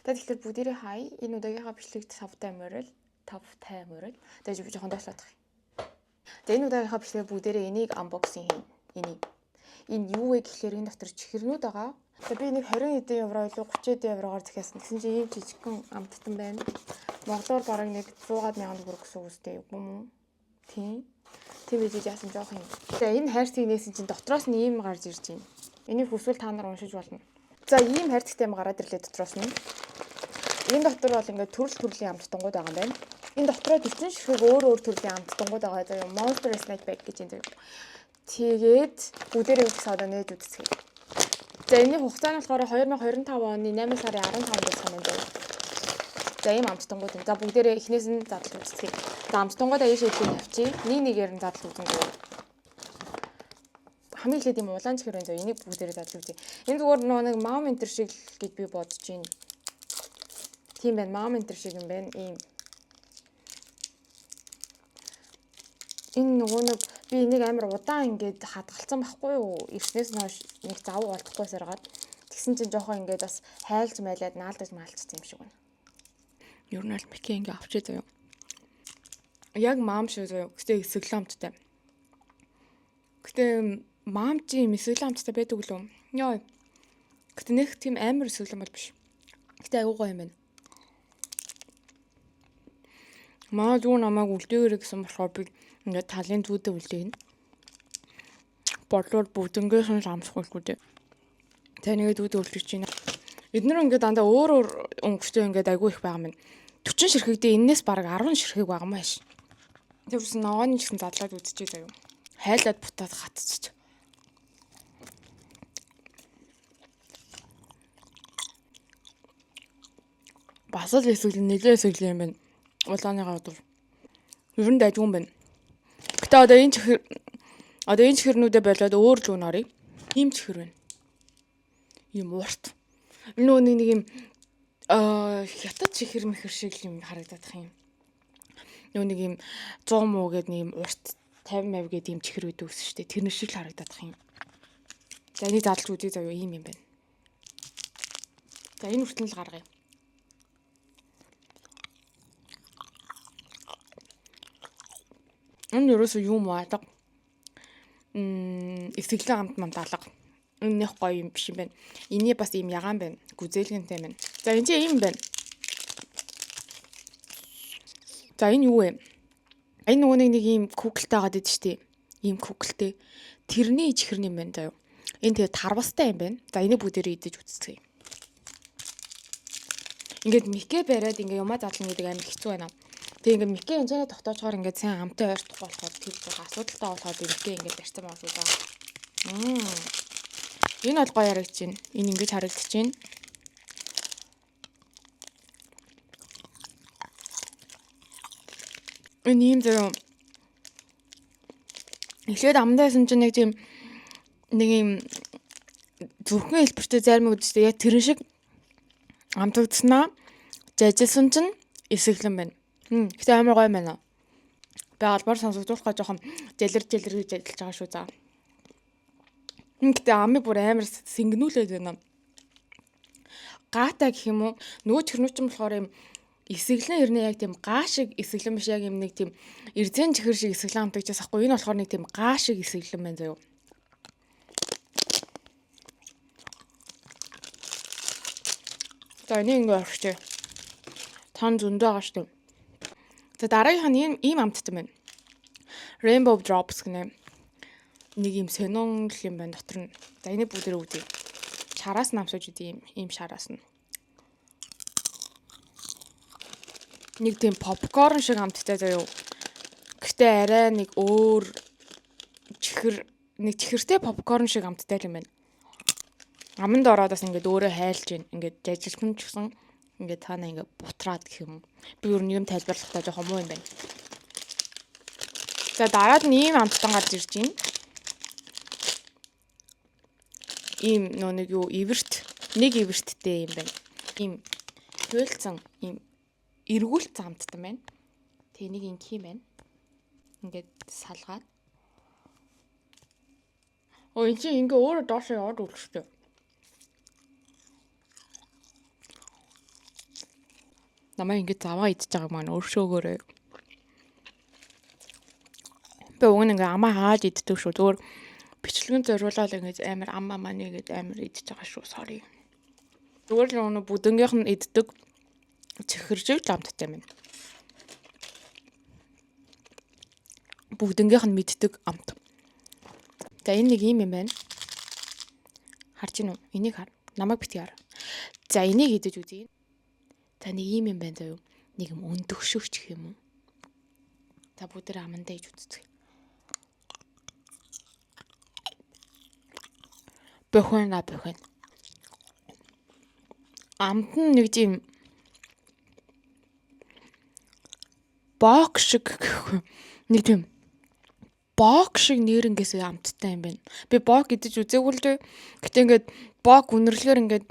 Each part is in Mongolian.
Тэгэхээр бүгдээрээ хай. Энэ удаагийнхаа бичлэгт тавтай морил. Тэгэж би жоохон доошлоод байгаа. Энэ удаагийнхаа бичлэгээ бүгдээрээ энийг unboxing хийн. Энэ юу вэ гэхлээр энэ дотор чихэрнүүд байгаа. Би нэг 20 эдэн евро илүү 30 эдэн евроор захиасан. Тэгсэн чинь ийм жижигхэн амттан байна. Монголоор бараг нэг 100,000 төгрөг гэсэн үстэй юм уу? Тийм байж яасан жоох юм. Энэ хайрцгийг нээсэн чинь дотроос нь ийм гарч ирж байна. Энийг хүсвэл та нар уншиж болно. За ийм хайрцагтай юм гараад ирлээ дотроос нь. Энэ дотор бол ингээд төрлийн амттангууд байгаа юм байна. Энэ дотроо 40 ширхэг өөр төрлийн амттангууд байгаа заяа. Monster Snack Bag гэж юм заяа. Тэгээд бүгдээрээ үзсэн одоо нээж үзцгээе. За энэний хугацаа нь болохоор 2025 оны 8 сарын 15-нд байсан юм байна. За ийм амттангууд юм. За бүгдээрээ эхнээс нь задлал үзцгээе. За амттангуудаа ийшээ тавьчих. Нэгээр нь задлал үзэнгүй. Хамгийн ихэд юм улаан чихэр байна заяа. Энийг бүгдээрээ задлал үзье. Энэ зүгээр нэг мам энтер шиг гэж би бодож байна. Тийм байна. Мам энтер шиг юм байна. Ийм энэ нөгөө нэг би энийг амар удаан ингээд хадгалсан байхгүй юу? Ирснээс нь хойш нэг завуу болдохгүй саргаад тэгсэн чинь жоохон ингээд бас хайлж майлаад наалдаж маалцсан юм шиг байна. Ер нь аль Микки ингээд авчээ заяа. Яг мам шиг заяа. Гэтэ эсэглэмттэй. Гэтэ мам чи юм эсэглэмттэй байдаг лөө. Яа. Гэтэ нэг тийм амар эсэглэм бол биш. Гэтэ аюу гоо юм байна. Маа юу намайг үлдээгэрэй гэсэн болохоор би ингээд талын зүйдээ үлдээгнэ. Бодлоор бүгднгээс нь амсахгүй дээ. Таныг зүйдээ үлдэж байна. Эднэр ингээд дандаа өөр өнгөчтэй ингээд айгүй их байгаа юм. 40 ширхэгдээ энээс бараг 10 ширхэг байгаа юм ааш. Тэрс ногооны гэсэн задлаад үзчихээ заяа. Хайлаад бутаад хатчих. Бас л эсэглэн нэлээ эсэглэн юм байна. Улааныгаа удаа. Ер нь дайггүй юм байна. Гэтэ одоо энэ чихэрнүүдээ болоод өөр л үн орё. Ийм чихэр байна. Ийм урт. Энэ нэг юм хятад чихэр мэхэр шиг юм харагдаад их юм. Нэг юм 100 муу гэдэг нэг юм урт 50 50 гэдэг ийм чихэр үүд өгсөн шүү дээ. Тэр шиг л харагдаад их юм. За энийг задлж үзье заяа ийм юм байна. За энэ хүртэл л гаргая. Энэ ерөөсөө юу маадаг. Эсэглэн амт алга. Энэ нэг гоё юм биш юм байна. Эний бас ийм ягаан байна. Гүзээлгэнтэй байна. За энэ чинь ийм байна. За энэ юу вэ? Энэ нөгөө нэг ийм куклтай байгаа дээ шүү дээ. Ийм куклтэй. Тэрний чихэрний юм байна заяа. Энэ тэгээ тарвастай юм байна. За энийг бүгдээрээ идэж үзцгээе. Ингээд Микки бариад ингээ юмаа задлан гэдэг амар хэцүү байна. Тэгээ ингээ Микки энэ тогтоочоор ингээ сайн амтай ойртох болохоор тэр зур асуудалтай болохоор Микки ингээ барьсан байгаа шүү дээ. Энэ бол гоё харагдаж байна. Энэ ингэж харагдаж байна. Энэ юм зөө. Эхлээд амдайсан чинь нэг юм зүрхэн хэлбэртэй зарим үдтэй яг тэрэн шиг амтагдснаа жажилсан чинь эсэглэн байна. Гэтэ амар гоё байна. Би албаар сонсогдуулах жоохон жэлэр гэж ажиллаж байгаа шүү за. Гэтэ амиг бүр амар сэнгнүүлээд байна. Гаатай гэх юм уу? Нөгөө чихэрнүүч нь болохоор юм эсэглэн ирнэ яг тийм гаа шиг эсэглэн биш яг юм нэг тийм эрзэн чихэр шиг эсэглэн амтагдчихсан хгүй. Энэ болохоор нэг тийм гаа шиг эсэглэн байна заяа. За энийг ингээ орчихъя. Тан зөндөө байгаа шүү дээ. За дараагийнх нь ийм амттан байна. Rainbow Drops гэнэ. Нэг юм сонин юм байна дотор нь. За энийг бүгдээрээ үзье. Шараас нь амсаж үдээ ийм шараас нь. Нэг тийм попкорн шиг амттай заяа. Гэтэ арай нэг өөр чихэртэй попкорн шиг амттай юм байна. Аманд ороод бас ингээд өөрөө хайлж байна. Ингээд жажилхан ч гэсэн ингээд таана ингээд бутраад гэх юм. Би өөр нэг юм тайлбарлахдаа жоохон муу юм байна. За дараад нь ийм амттан гарч ирж байна. Ийм нэг юу нэг ивэрттэй юм байна. Ийм хуйлцсан ийм эргүүлцэн амттан байна. Тэг нэг инки юм байна. Ингээд салгаад. Энэ чинь ингээ өөрөө доошоо яваад үлчтэй. Намаа ингэж заваа идчихэж байгаа маань өөршөөгөөрэй. Би уг нь ингээ амаа хааж иддэг шүү. Зүгээр бичлэгэн зориулаад ингэж амар амаа маань ингэж амар идчихэж байгаа шүү. Sorry. Зүгээр л өнө бүдэнгийнх нь иддэг чихэржиг ламттай юм. Бүгднгийнх нь мэддэг амт. За энэ нэг юм байна. Харж гинүү? Энийг хар. Намайг битгий хар. За энийг идэж үзье. За нэг юм байна заяа. Нэг юм өндөгшөгч гэх юм уу? За бүгд амандаа иж үзье. Бохойна. Амт нь нэг тийм бок шиг нэг тийм бок шиг нэрнгээс амттай юм байна. Би бок идэж үзээгүй л дээ. Гэтэ ингээд бок үнэрлэхээр ингээд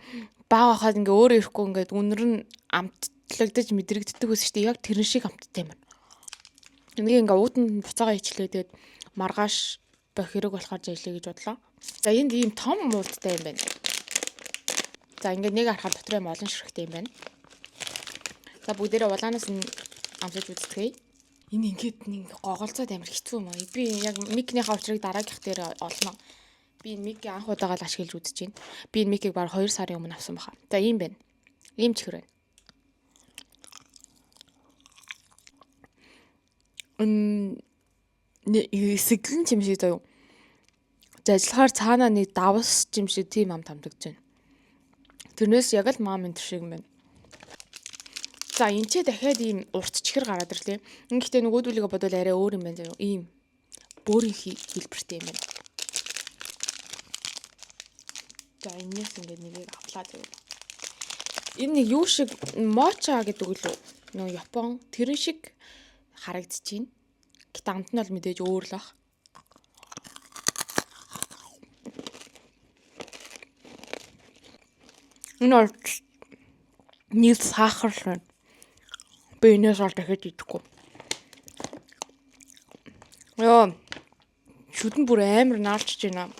баа хахад ингээ өөрөө ирэхгүй ингээд үнэр нь амтлагдаж мэдрэгддэг ус шүү дээ. Яг тэрэн шиг амттай юм байна. Энийг ингээ уутанд буцаага ичлээ. Тэгээд маргааш бохирог болохоор жийлээ гэж бодлоо. За энд ийм том муулттай юм байна. За ингээ нэг харахад дотор юм олон ширхтэй юм байна. За бүгдээрээ улаанаас нь амсаж үзтгэе. Энэ ингээд нэг гоголцоод амар хэцүү юм аа. Би яг микнийхаа учрыг дараагийнх дээр олно. Би энэ микийг анх удаага л ашиглаж үзэж байна. Би энэ микийг баг 2 сарын өмнө авсан баха. За ийм байна. Ийм чихэр байна. Сэглэн юм шиг заяа. Ажиллахаар цаанаа нэг давс юм шиг тийм ам тамдагж байна. Тэрнээс яг л мам энэ шиг юм байна. За энэ ч дахиад ийм урт чихэр гараад ирлээ. Гэхдээ нөгөөдүүлгээ бодвол арай өөр юм байна заяа. Ийм бөөрийн хэлбэртэй юм байна. За энэс ингээд нэгийг авлаа заяа. Энэ нэг юу шиг моча гэдэг үлээ. Нөгөө Япон тэрэн шиг харагдчихээн. Гэтэ амт нь бол мэдээж өөр л ах. Энэ бол нэг сахар л байна. Би энэс бол дахиад идэхгүй. Яа. Шүдэн бүр амар наалчж байна.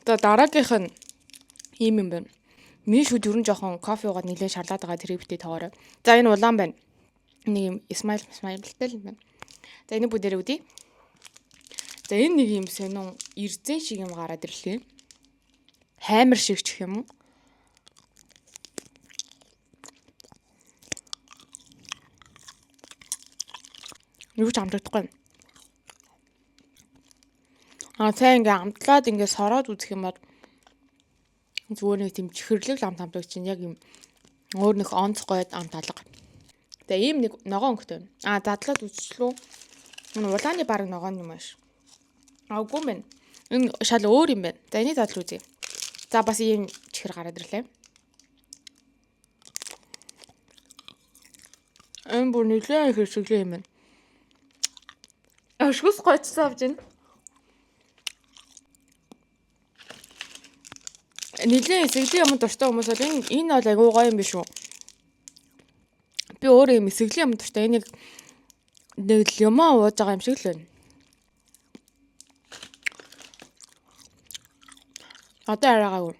За дараагийнх нь ийм юм байна. Миний шүд ер нь жоохон кофе уугаад нэлээд шарлаад байгаа тэрийг битээ тоогоорой. За энэ улаан байна. Нэг юм смайлтай л юм байна. За энэ бүдээр үдий. За энэ нэг юм сонин эрзэн шиг юм гараад ирлээ. Хаймар шиг ч гэх юм уу? Юу ч амтдаггүй. Цаа ингээ амтлаад ингээ сороод үзэх юм бол зүгээр нэг тийм чихэрлэг амт амтдаг чинь яг юм өөр нэг онцгойд амт алга. За ийм нэг ногоон өнгөтэй байна. Задлаад үзчлөө. Энэ улааны баг ногоон юм ааш. Үгүй мэн. Энэ шал өөр юм байна. За энийг задлаа үзье. За бас ийм чихэр гараад ирлээ. Энэ бүр нэлээд их хэсэглээ юм байна. Ашгүйс гоцсон авч байна. Нэлээд эсэглийн юм дуртай хүмүүс бол энэ бол айгүй гоё юм биш үү? Би өөрөө юм эсэглийн юм дуртай. Энийг нэг лимон ууж байгаа юм шиг л байна. Одоо араагаа.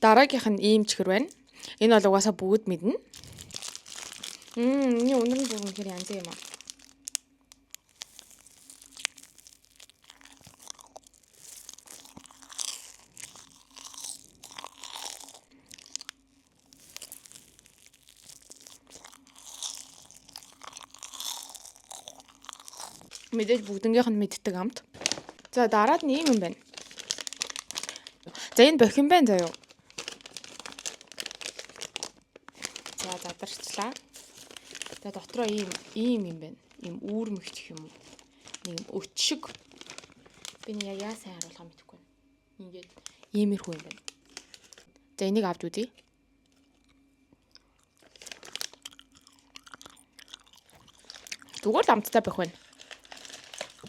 Дараагийнх нь ийм чихэр байна. Энэ бол угаасаа бүгд мэднэ. Миний өнөр нь бүгд хэр янз юм аа. Мэдээж бүгднгийнх нь мэддэг амт. За дараад нь ийм юм байна. За энэ бохин байна заяа. За задарчлаа. За дотроо ийм юм байна. Ийм үүрмэгч юм уу? Ийм өчшиг. Би нэг яа сайн харуулах мэдэхгүй байна. Ингээд иймэрхүү юм байна. За энийг авч үзье. Зүгээр л амттай бох байна.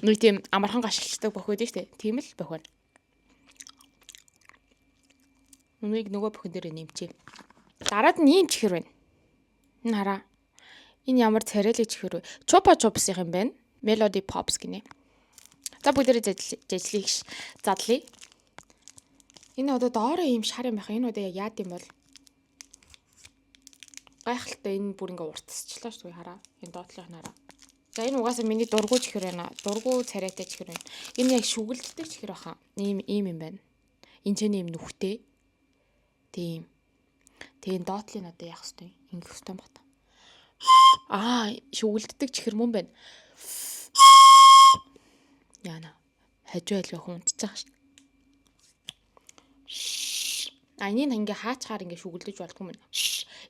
Нэг тийм амархан гашилчдаг бох байдаг шүү дээ. Тийм л бох байна. Нүг нөгөө бохин дээр нэмчээ. Дараад нь ийм чихэр байна. Энэ хараа. Энэ ямар царайлаг чихэр вэ? Чупа чупсийн юм байна. Melody Pops гинэ. За бүгдээрээ зэжлийг задлая. Энэ одоо доороо ийм шар юм байх. Энэ одоо яг яад юм бол Гайхалтай энэ бүр ингээ уртсчлаа шүү дээ хараа. Энэ доотлын хараа. За энэ угаасаа миний дургуй чихэр байна. Дургуй царайтай чихэр байна. Энэ яг шүгэлддэг чихэр баха. Ийм юм байна. Энд ч ийм нүхтэй. Тийм. Тэгээ доотлын одоо яах вэ? Ингэх хэвээр байна. Шүгэлддэг чихэр мөн байна. Яна. Хажуу айлгаа хүндцэх шүү. Энийг ингээ хаачаар ингээ шүгэлдэж болдгүй юм.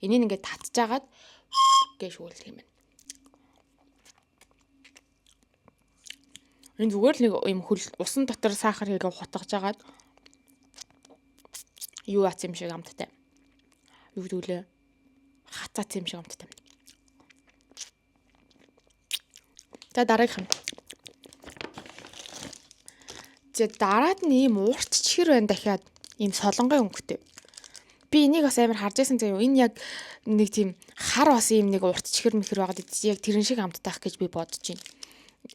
Энийг ингээ татчихагаад гэж шүгэлдэх юм байна. Энэ зүгээр л нэг юм хөл усан дотор сахар хийгээ хутгаж агаад юу ац юм шиг амттай. Юу гэдүүлээ? Хацаац юм шиг амттай. За дараагийнх нь. Дараад нь ийм уурт чихэр байна дахиад ийм солонгой өнгөтэй. Би энийг бас амар харж байсан заяа. Энэ яг нэг тийм хар бас ийм нэг урт чихэр мэхэр байгаад идэж яг тэрэн шиг амттайх гэж би бодож байна.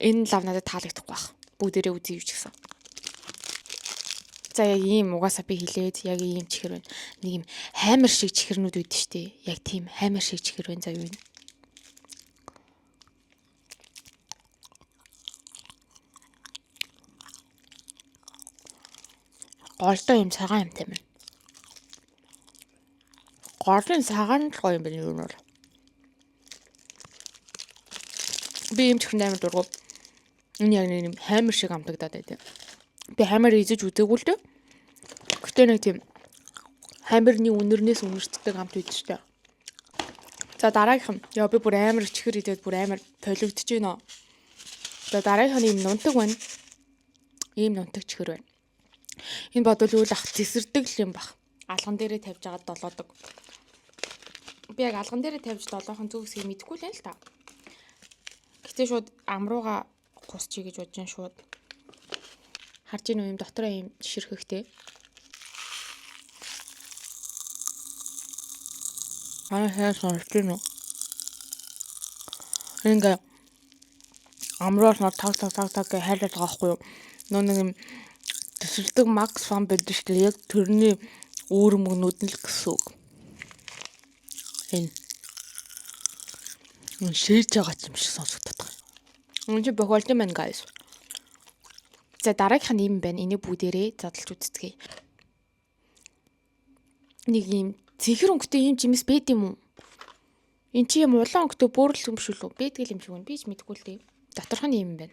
Энэ лав надад таалагдахгүй байх. Бүгдээрээ үзье юу ч гэсэн. За яг ийм угаасаа би хэлээд яг ийм чихэр байна. Нэг юм хаймар шиг чихэрнүүд үүд штэ. Яг тийм хаймар шиг чихэр байна заяа юу. Голтой юм цагаан юмтай байна. Голын цагаан л гоё юм байна юу нь бол. Би юм чихрэн амар дургу. Энэ яг нэг юм хаймар шиг амтагдаад байдаг. Би хаймар изэж үзээгүй л дээ. Гэтэ нэг тийм хаймарны үнэрнээс үнэрчдэг амт үйд штэ. За дараагийнх нь яа би бүр амар чихэр идээд бүр амар толигдож байна. За дараагийнх нь юм нунтаг байна. Ийм нунтаг чихэр байна. Энэ бодвол үл ах зэсэрдэг л юм бах. Алган дээрээ тавьж агаад долоодог. Би яг алган дээрээ тавьж долоохон зүг хэсгийг мэдэхгүй л та. Гэтэ шууд амрууга гусчий гэж бодож шууд. Харж ийн юм дотроо юм жишэрхэгтэй. Хаа сонсож байна уу? Ингээ амруугаар нот таг гэж хайлаад байгаа байхгүй юу? Нөө нэг юм төсөлдөг макс фан байдаг шүү дээ. Яг тэрний өөрмөгнүүд нь л гэсэн үг. Энэ шийдж байгаа юм шиг сонсогдоод байна. Энд чинь бохолт юм байна guys. За дараагийнх нь юм байна. Энийг бүгдээрээ задлж үзтгий. Нэг юм цэнхэр өнгөтэй юм жимс байд юм уу? Энд чи юм улаан өнгөтэй бөөрл юм шүү лөө. Бэдгэл юм шиг байна. Би ч мэдэхгүй л дээ. Доторх нь юм байна.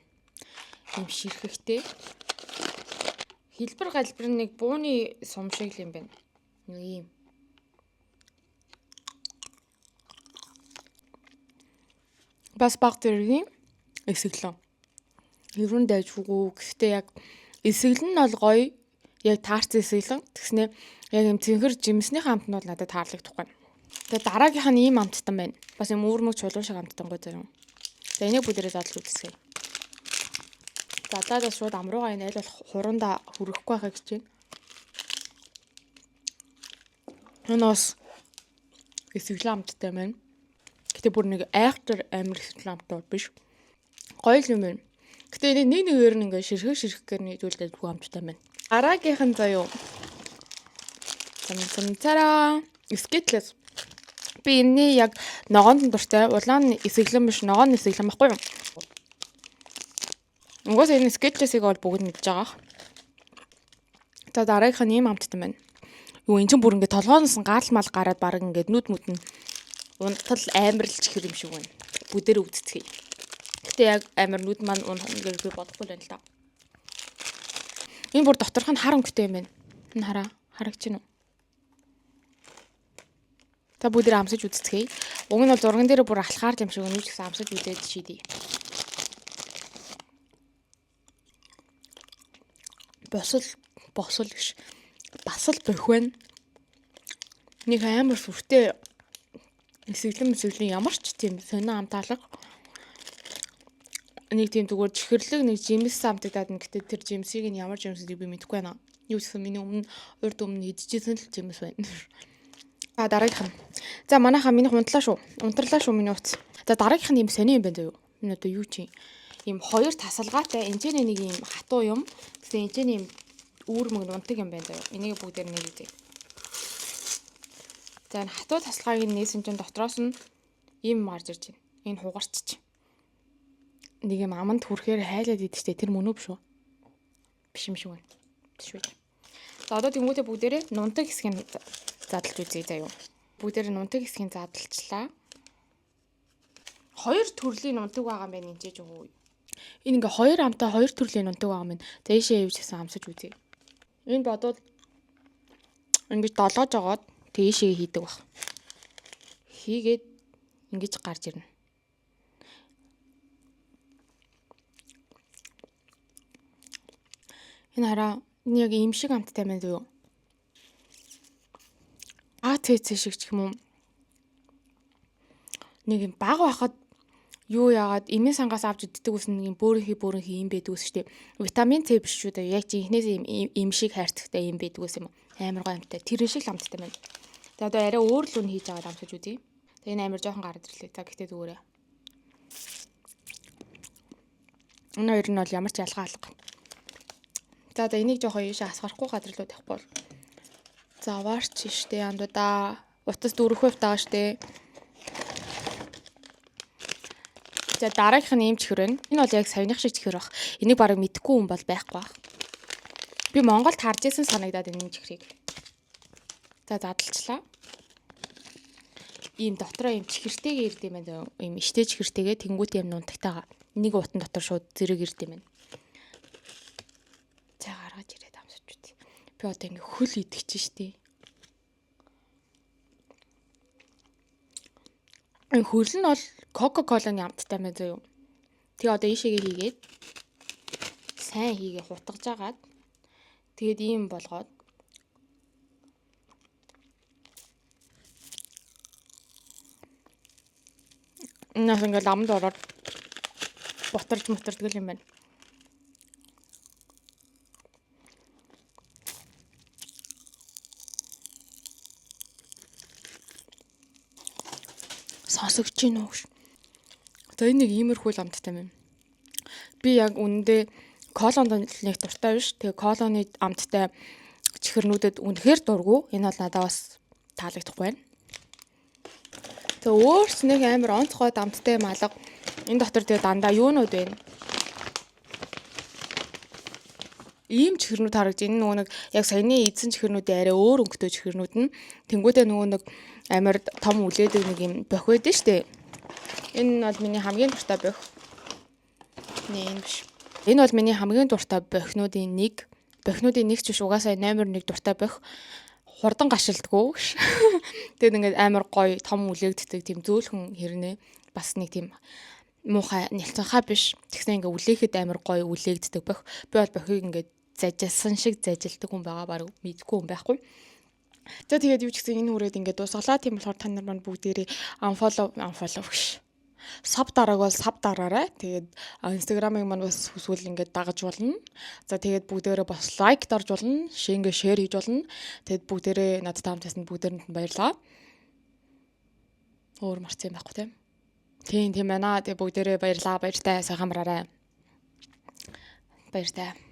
Юм ширхэгтэй. Хэлбэр галбар нэг бууны сум шиг л юм байна. Нэг юм. Бас баг дэргийн эсэглэн. Ерөн дайжгүй. Гэхдээ яг эсэглэн нь бол гоё. Яг таарц эсэглэн. Тэгснэ яг юм цэнхэр жимсний хамт нь бол надад таалагдахгүй. Тэгээ дараагийнх нь ийм амттан байна. Бас юм үүрмэг чулуун шиг амттан гоо зарим. За энийг бүгдээрээ задлж үзье. Задлаад шууд амруугаа энэ аль болох хуруундаа хүрэхгүй байхаа гэж байна. Энэ бас эсэглэн амттай байна. Гэтэ бүр нэг айхтар амир эсэглэн амттай биш. Гоё юм байна. Гэтэ нэг нэгээр нь ингээ ширхгээр нийлүүлээд бүх амттай байна. Дараагийнх нь заяа. Цараа. Скетлес. Би энэ яг ногоонд нь дуртай. Улаан эсэглэн биш, ногоон эсэглэн байхгүй юу? Угсаа энэ скетлесийг бол бүгд мэдж байгаа. За дараагийнх нь ийм амттай байна. Юу эн чинь бүр ингээ толгооноос нь гал мал гараад баг ингээ нүд мүд нь унтал амарлж ихэр юм шиг байна. Бүдээр өвдцгий. Гэтэ яг амир нүд маань гэж би бодохгүй л байна л та. Энэ бүр доторх нь хар өнгөтэй юм байна. Энэ харагч нь. Та бүгдээр амсаж үзцгээе. Уг нь бол зурган дээр бүр алхаар юм шиг өнөж гэсэн амсаж үзээд шийдье. Босол гэж. Басал бохвэн. Нэг амар сүртэй эсэглэн ямар ч тийм сонио амтаалга. Нэг тийм зүгээр чихэрлэг нэг жимс амтагдаад нэгтээ тэр жимсийг нь ямар жимсийг би мэдэхгүй байна. Юу гэсэн миний урд өмнө идчихсэн л жимс байна. Дараагийнх нь. За манайхаа миний унтлаа шүү. Унтрлаа шүү миний утас. За дараагийнх нь юм сонио юм байна заяа. Энэ одоо юу чи? Ийм хоёр тасалгаатай энэний нэг юм хатуу юм. Тэгсэн энэний юм үүрмэг унтаг юм байна заяа. Энийг бүгдээр нэг үзье. За энэ хатуу тасалгааг нээсэн чинь дотроос нь ийм гарч ирж байна. Энэ хугарч чинь. Нэг юм аманд хүрэхээр хайлаад идчихтэй тэр мөн үү биш үү? Биш юм шиг байна. Биш үү. За одоо тэмүүтэ бүгдээрээ нунтаг хэсгийг задлж үзье заяа. Бүгдээрээ нунтаг хэсгийг задлалчлаа. Хоёр төрлийн нунтаг байгаа юм байна энэ ч юу. Энэ ингээ хоёр амтаа хоёр төрлийн нунтаг байгаа юм байна. Зээшээ явж гэсэн амсаж үзье. Энэ бодвол ингэж долоож агаад тээшээ хийдэг баг. Хийгээд ингэж гарч ирнэ. Энэ хараа энэ яг ийм шиг амттай байна юу? АТЦ шиг ч юм уу. Нэг юм баг байхад юу яагаад эмийн сангаас авч иддэг ус нэг юм бөөрийнхи юм байдаг ус шүү дээ. Витамин С биш шүү дээ. Яг жинхнээс юм шиг хайрцагтай юм байдаг ус юм. Амар гой амттай. Тэр шиг л амттай байна. За одоо арай өөр л үн хийж аваад амсаж үзье. Тэгээ энэ амар жоохон гараад ирлээ. За гэхдээ зүгээрээ. Энэ хоёр нь бол ямар ч ялгаа алга. За энийг жоохон ийшээ асгарахгүй газар руу тавихгүй бол. За варч штэ андуудаа. Утас 4% таа штэ. За дараагийнх нь ийм чихэр байна. Энэ бол яг саяных шиг чихэр баг. Энийг барыг мэдхгүй хүн бол байхгүй баг. Би Монголд харж исэн санагдаад энэ чихрийг. За задлалчлаа. Ийм дотроо ийм чихэртэйгээ ирд юм байна. Ийм иштэй чихэртэйгээ тэнгуут юм нунтагтайгаа. Нэг утан дотор шууд зэрэг ирд юм байна. За гаргаж ирээд амсаж үзье. Би одоо ингээ хөл идэх чинь штэ. Энэ хөл нь бол Кока-Коланы амттай байна заа юу. Тэгээ одоо ийшээгээ хийгээд сайн хийгээ хутгаж агаад тэгээд ийм болгоод энэс ингээ ламд ороод ботарж мутардаг юм байна. Сонсогч гин үү. Одоо энэ нэг иймэрхүү л амттай юм. Би яг үнэндээ колонд нэг дуртай биш. Тэгээ колоны амттай чихэрнүүдэд үнэхээр дургу. Энэ бол надад бас таалагдахгүй байна. Тэгээ өөрс нэг амар онцгой амттай юм алга. Энэ дотор тэгээ дандаа юунууд байна. Ийм чихэрнүүд харагд. Энэ нөгөө нэг яг саяны эзэн чихэрнүүдийн арай өөр өнгөтэй чихэрнүүд нь тэнгуүдээ нөгөө нэг амар том үлээдэг нэг юм бох байдаг штэ. Энэ бол миний хамгийн дуртай бох. Нэ энэ биш. Энэ бол миний хамгийн дуртай бохнуудын нэг. Бохнуудын нэг ч биш угаасаа номер 1 дуртай бох. Хурдан гашилдаггүй. Тэгээд ингээд амар гоё том үлээгддэг тийм зөөлхөн хэрнээ бас нэг тийм муухай нэлцэнхаа биш. Тэгсэн ингээд үлээхэд амар гоё үлээгддэг бох. Би бол бохыг ингээд зажилсан шиг зажилдаг хүн байгаа баг мэдгүй хүн байхгүй. За тэгээд юу ч гэсэн энэ хүрээд ингээд дуусгалаа. Тийм болохоор та нар маань бүгдээрээ unfollow гэж. Саб дарааг бол саб дараарай. Тэгээд Instagram-ыг маань бас хүсвэл ингээд дагаж болно. За тэгээд бүгдээрээ бас лайк дарж болно. Ингээ шеэр хийж болно. Тэгээд бүгдээрээ надад таамтайсанд бүгдээрэнд нь баярлалаа. Өөр марцсан байхгүй тийм байна. Тэгээд бүгдээрээ баярлалаа. Баяртай сайхан амраарай. Баяртай.